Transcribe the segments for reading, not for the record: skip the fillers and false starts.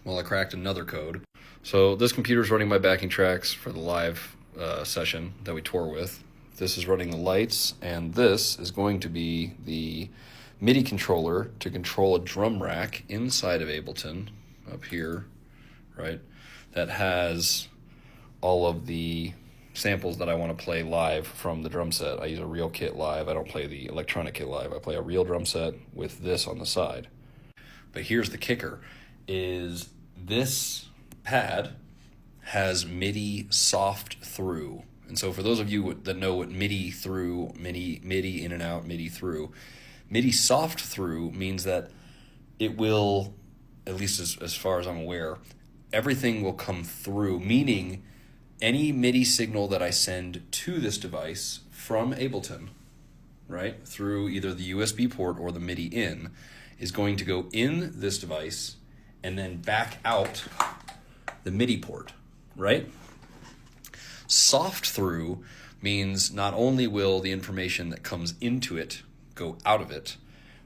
Well, I cracked another code. So this computer is running my backing tracks for the live session that we tour with. This is running the lights, and this is going to be the MIDI controller to control a drum rack inside of Ableton up here, right? That has all of the samples that I want to play live from the drum set. I use a real kit live. I don't play the electronic kit live. I play a real drum set with this on the side. But here's the kicker, is this pad has MIDI soft through. And so for those of you that know what MIDI through, MIDI in and out, MIDI through, MIDI soft through means that it will, at least as far as I'm aware, everything will come through, meaning any MIDI signal that I send to this device from Ableton, right, through either the USB port or the MIDI in, is going to go in this device and then back out the MIDI port, right? Soft through means not only will the information that comes into it go out of it,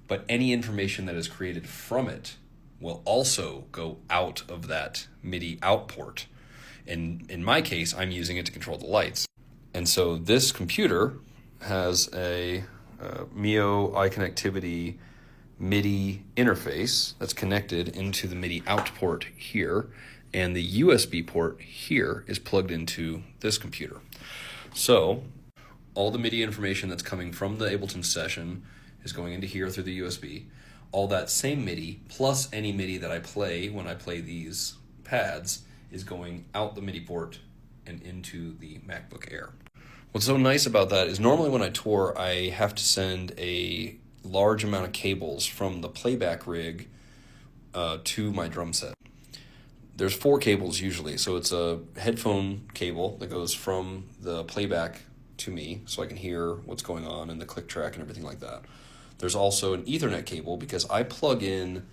but any information that is created from it will also go out of that MIDI out port. And in my case, I'm using it to control the lights. And so this computer has a Mio iConnectivity MIDI interface that's connected into the MIDI out port here, and the USB port here is plugged into this computer. So all the MIDI information that's coming from the Ableton session is going into here through the USB. All that same MIDI, plus any MIDI that I play when I play these pads, is going out the MIDI port and into the MacBook Air. What's so nice about that is normally when I tour, I have to send a large amount of cables from the playback rig to my drum set. There's 4 cables usually, so it's a headphone cable that goes from the playback to me so I can hear what's going on and the click track and everything like that. There's also an Ethernet cable because I plug in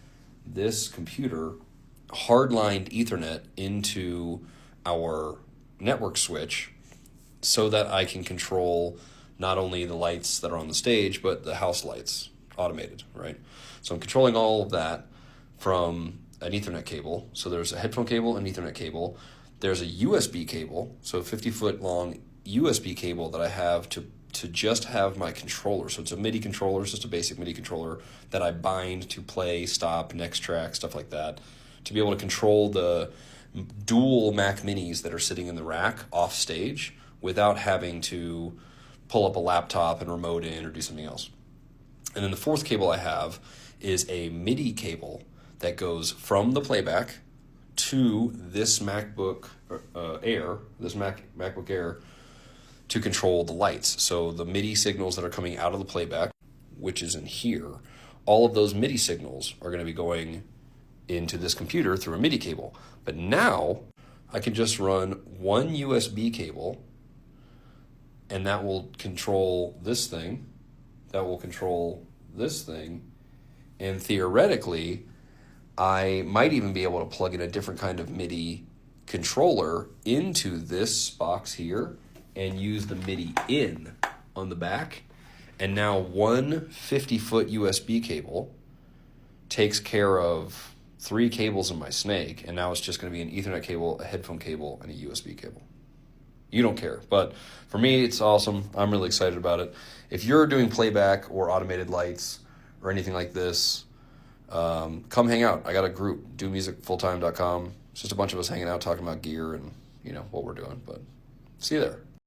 this computer hardlined Ethernet into our network switch so that I can control not only the lights that are on the stage, but the house lights automated, right? So I'm controlling all of that from an Ethernet cable. So there's a headphone cable, an Ethernet cable. There's a USB cable, so a 50-foot long USB cable that I have to just have my controller. So it's a MIDI controller, it's just a basic MIDI controller that I bind to play, stop, next track, stuff like that, to be able to control the dual Mac Minis that are sitting in the rack off stage without having to pull up a laptop and remote in or do something else. And then the 4th cable I have is a MIDI cable that goes from the playback to this MacBook Air, this MacBook Air, to control the lights. So the MIDI signals that are coming out of the playback, which is in here, all of those MIDI signals are going to be going into this computer through a MIDI cable. But now I can just run one USB cable, and that will control this thing, that will control this thing, and theoretically, I might even be able to plug in a different kind of MIDI controller into this box here and use the MIDI in on the back. And now one 50-foot USB cable takes care of 3 cables in my snake, and now it's just going to be an Ethernet cable, a headphone cable, and a USB cable. You don't care, but for me, it's awesome. I'm really excited about it. If you're doing playback or automated lights or anything like this, come hang out. I got a group, domusicfulltime.com. It's just a bunch of us hanging out talking about gear and what we're doing. But see you there.